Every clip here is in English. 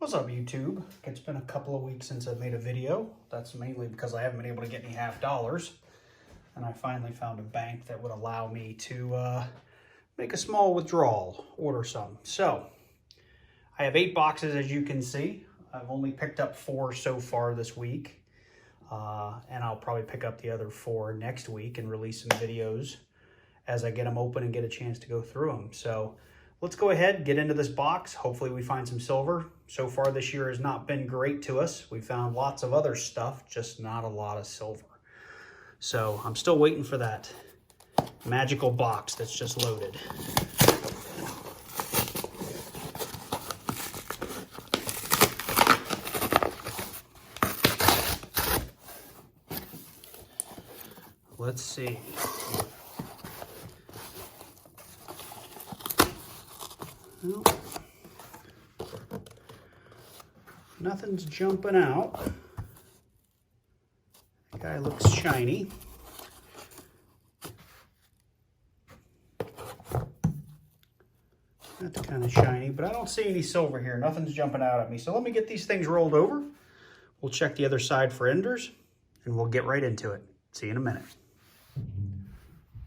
What's up, YouTube? It's been a couple of weeks since I've made a video. That's mainly because I haven't been able to get any half dollars. And I finally found a bank that would allow me to make a small withdrawal, order some. So, I have 8 boxes, as you can see. I've only picked up 4 so far this week. And I'll probably pick up the other 4 next week and release some videos as I get them open and get a chance to go through them. So, let's go ahead, get into this box. Hopefully we find some silver. So far this year has not been great to us. We found lots of other stuff, just not a lot of silver. So I'm still waiting for that magical box that's just loaded. Let's see. Well, nothing's jumping out. The guy looks shiny. That's kind of shiny, but I don't see any silver here. Nothing's jumping out at me. So let me get these things rolled over. We'll check the other side for enders, and we'll get right into it. See you in a minute.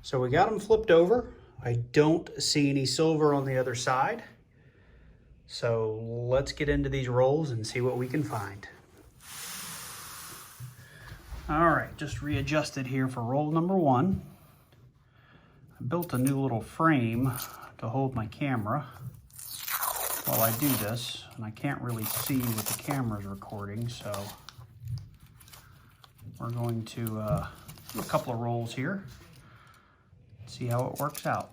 So we got them flipped over. I don't see any silver on the other side. So let's get into these rolls and see what we can find. All right, just readjusted here for roll number 1. I built a new little frame to hold my camera while I do this, and I can't really see what the camera's recording, so we're going to do a couple of rolls here, see how it works out.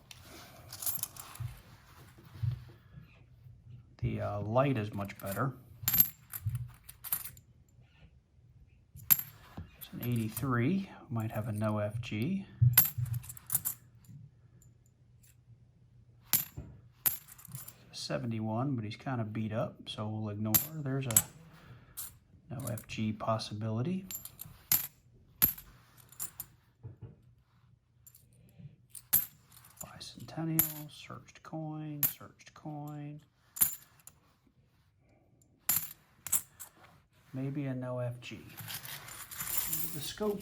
The light is much better. It's an 83, might have a no FG. It's a 71, but he's kind of beat up, so we'll ignore. There's a no FG possibility. Bicentennial, searched coin, searched coin. Maybe a no FG. The scope.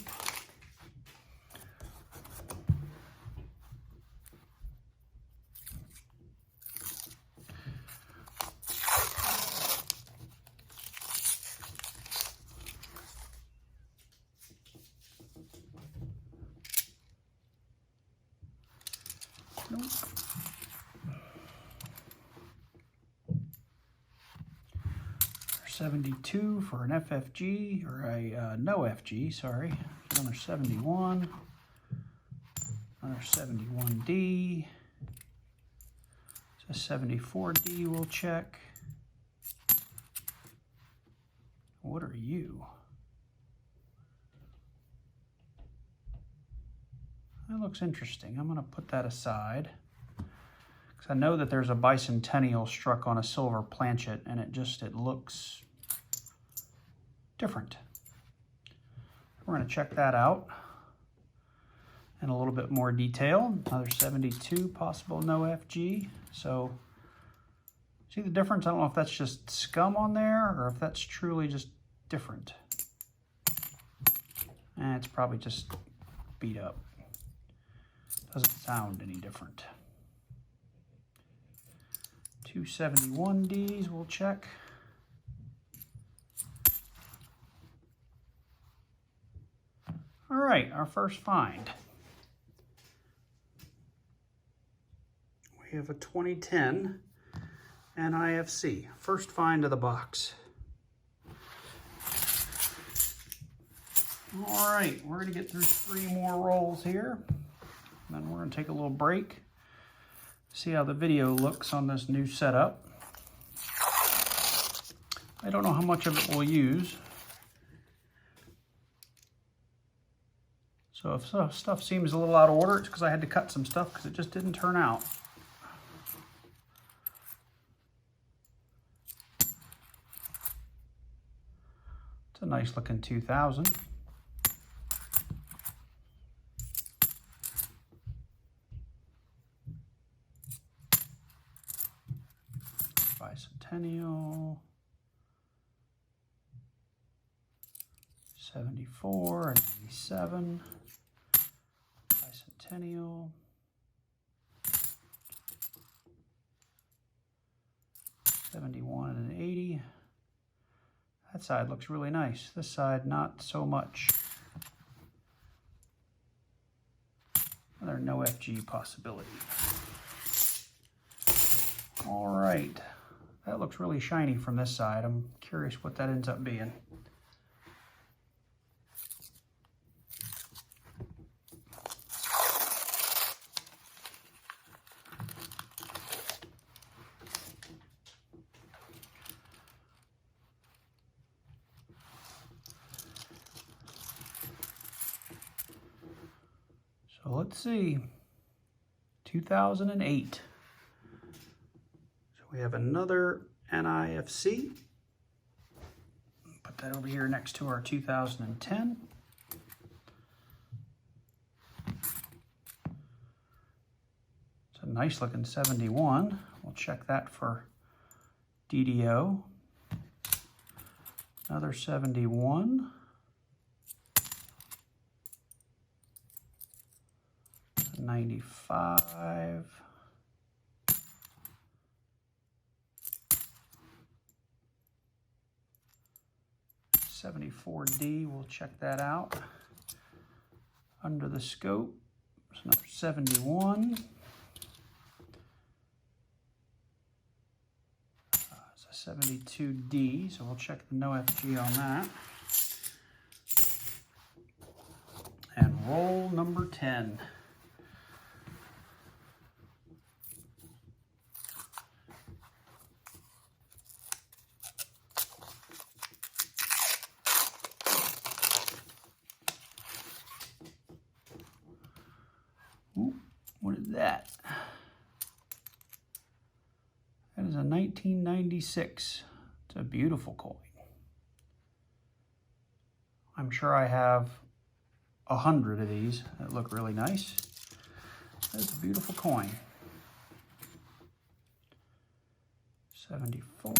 Nope. 72 for an FFG, or a no FG, sorry. Another 71, another 71D. So 74D we'll check. What are you? That looks interesting. I'm gonna put that aside, because I know that there's a bicentennial struck on a silver planchet, and it looks different. We're going to check that out in a little bit more detail. Another 72, possible no FG. So, see the difference? I don't know if that's just scum on there or if that's truly just different. And it's probably just beat up. Doesn't sound any different. 271Ds we'll check. All right, our first find. We have a 2010 NIFC, first find of the box. All right, we're gonna get through 3 more rolls here, and then we're gonna take a little break, see how the video looks on this new setup. I don't know how much of it we'll use. So if stuff seems a little out of order, it's because I had to cut some stuff because it just didn't turn out. It's a nice looking 2000. Bicentennial. 74 and 87. Bicentennial. 71 and 80. That side looks really nice. This side, not so much. Another no FG possibility. All right. That looks really shiny from this side. I'm curious what that ends up being. So let's see, 2008. So we have another NIFC. Put that over here next to our 2010. It's a nice looking 71. We'll check that for DDO. Another 71. 95. $74D, we'll check that out. Under the scope, there's another 71. It's a 72D, so we'll check the no FG on that. And roll number 10. Ooh, what is that? That is a 1996. It's a beautiful coin. I'm sure I have 100 of these that look really nice. That's a beautiful coin. 74.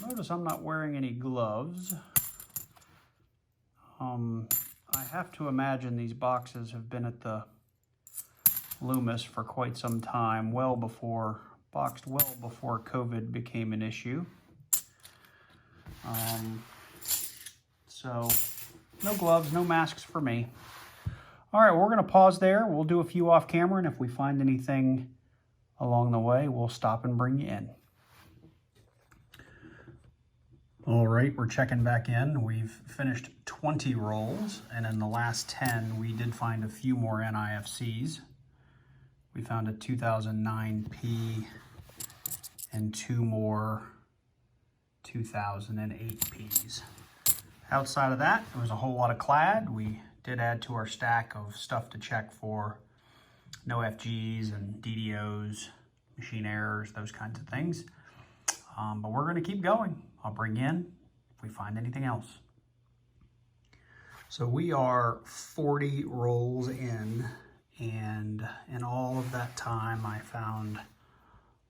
Notice I'm not wearing any gloves. I have to imagine these boxes have been at the Loomis for quite some time, boxed well before COVID became an issue. So no gloves, no masks for me. All right, we're gonna pause there. We'll do a few off camera, and if we find anything along the way, we'll stop and bring you in. All right, we're checking back in. We've finished 20 rolls, and in the last 10, we did find a few more NIFCs. We found a 2009P and 2 more 2008Ps. Outside of that, there was a whole lot of clad. We did add to our stack of stuff to check for no FGs and DDOs, machine errors, those kinds of things. But we're gonna keep going. I'll bring in if we find anything else. So we are 40 rolls in, and in all of that time, I found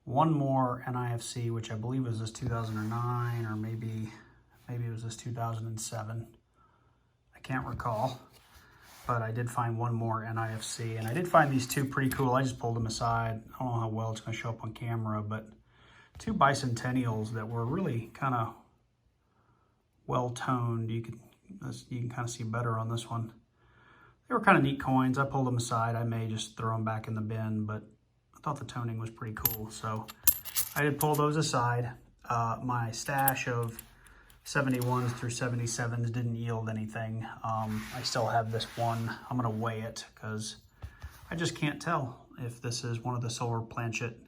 one more NIFC, which I believe was this 2009, or maybe it was this 2007. I can't recall, but I did find one more NIFC, and I did find these two pretty cool. I just pulled them aside. I don't know how well it's gonna show up on camera, but 2 bicentennials that were really kind of well toned. You can kind of see better on this one. They were kind of neat coins. I pulled them aside. I may just throw them back in the bin, but I thought the toning was pretty cool, so I did pull those aside. My stash of 71s through 77s didn't yield anything. I still have this one. I'm gonna weigh it because I just can't tell if this is one of the silver planchet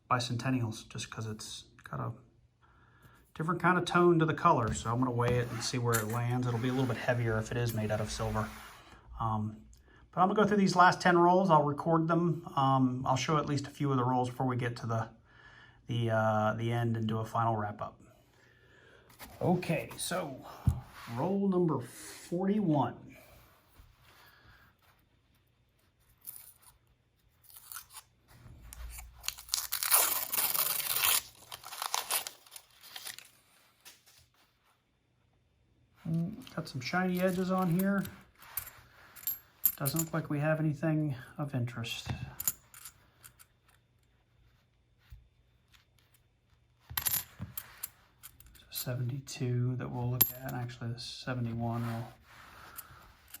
bicentennials, just because it's got a different kind of tone to the color. So I'm gonna weigh it and see where it lands. It'll be a little bit heavier if it is made out of silver. But I'm gonna go through these last 10 rolls. I'll record them. I'll show at least a few of the rolls before we get to the end and do a final wrap up. Okay, so roll number 41. Got some shiny edges on here. Doesn't look like we have anything of interest. 72 that we'll look at. Actually, this 71,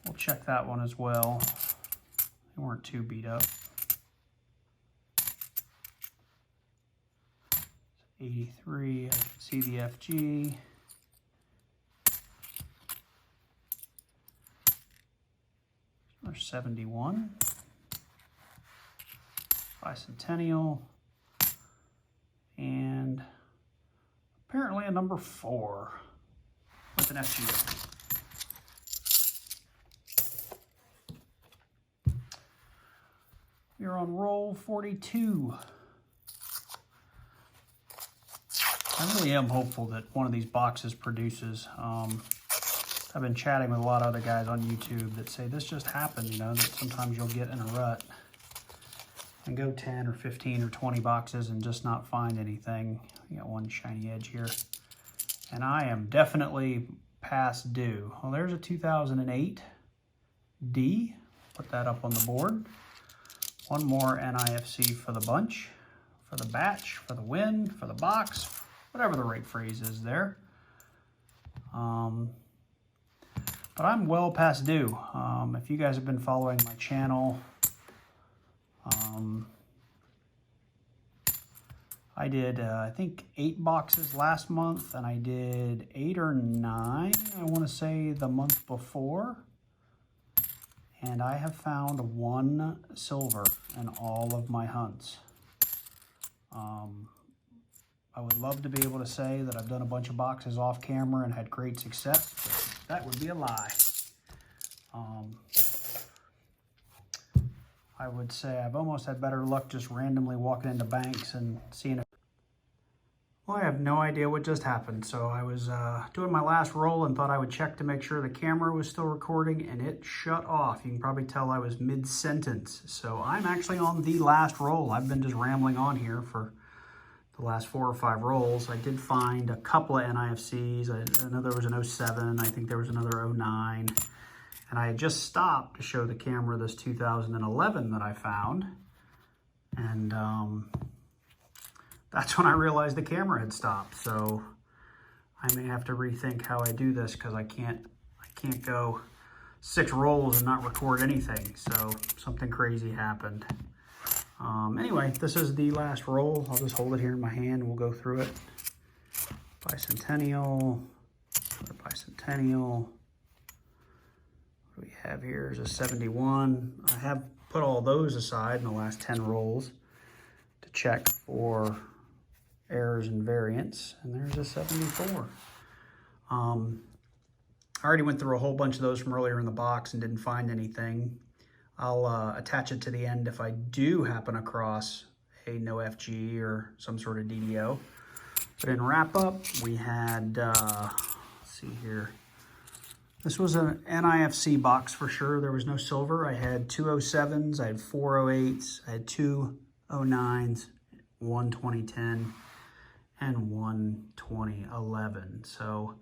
we'll check that one as well. They weren't too beat up. 83, I can see the FG. There's 71. Bicentennial. And apparently a number 4 with an FG. We're on roll 42. I really am hopeful that one of these boxes produces. I've been chatting with a lot of other guys on YouTube that say this just happened, you know, that sometimes you'll get in a rut and go 10 or 15 or 20 boxes and just not find anything. We got one shiny edge here. And I am definitely past due. Well, there's a 2008 D. Put that up on the board. One more NIFC for the bunch, for the batch, for the win, for the box, whatever the right phrase is there. But I'm well past due. If you guys have been following my channel, I did, I think 8 boxes last month, and I did 8 or 9, I want to say, the month before. And I have found 1 silver in all of my hunts. I would love to be able to say that I've done a bunch of boxes off camera and had great success, but that would be a lie. I would say I've almost had better luck just randomly walking into banks and seeing it. Well, I have no idea what just happened. So I was doing my last roll and thought I would check to make sure the camera was still recording, and it shut off. You can probably tell I was mid-sentence. So I'm actually on the last roll. I've been just rambling on here for the last 4 or 5 rolls. I did find a couple of NIFCs. I know there was an 07. I think there was another 09. And I had just stopped to show the camera this 2011 that I found. And that's when I realized the camera had stopped. So I may have to rethink how I do this, because I can't go 6 rolls and not record anything. So something crazy happened. Anyway, this is the last roll. I'll just hold it here in my hand and we'll go through it. Bicentennial, bicentennial. What do we have here is a 71. I have put all those aside in the last 10 rolls to check for errors and variants, and there's a 74. I already went through a whole bunch of those from earlier in the box and didn't find anything. I'll attach it to the end if I do happen across a no FG or some sort of DDO. But in wrap up, we had, let's see here. This was an NIFC box for sure. There was no silver. I had 2 07s, I had 4 08s, I had 2 09s, 1 2010, and 1 2011. So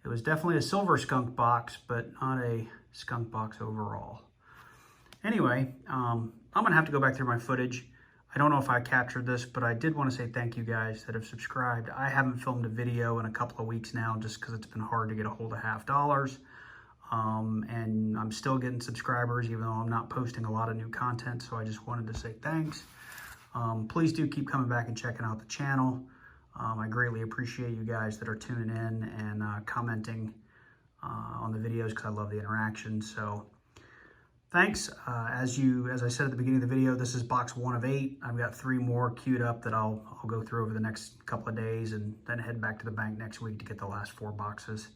it was definitely a silver skunk box, but not a skunk box overall. Anyway, I'm gonna have to go back through my footage. I don't know if I captured this, but I did want to say thank you guys that have subscribed. I haven't filmed a video in a couple of weeks now just because it's been hard to get a hold of $50. And I'm still getting subscribers even though I'm not posting a lot of new content, so I just wanted to say thanks. Please do keep coming back and checking out the channel. I greatly appreciate you guys that are tuning in and commenting on the videos, because I love the interaction. So thanks. As I said at the beginning of the video, this is box 1 of 8. I've got 3 more queued up that I'll go through over the next couple of days, and then head back to the bank next week to get the last 4 boxes.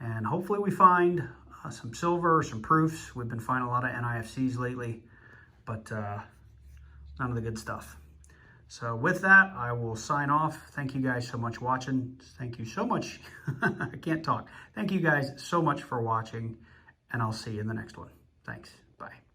And hopefully we find some silver, some proofs. We've been finding a lot of NIFCs lately, but none of the good stuff. So with that, I will sign off. Thank you guys so much for watching. Thank you so much. I can't talk. Thank you guys so much for watching, and I'll see you in the next one. Thanks. Bye.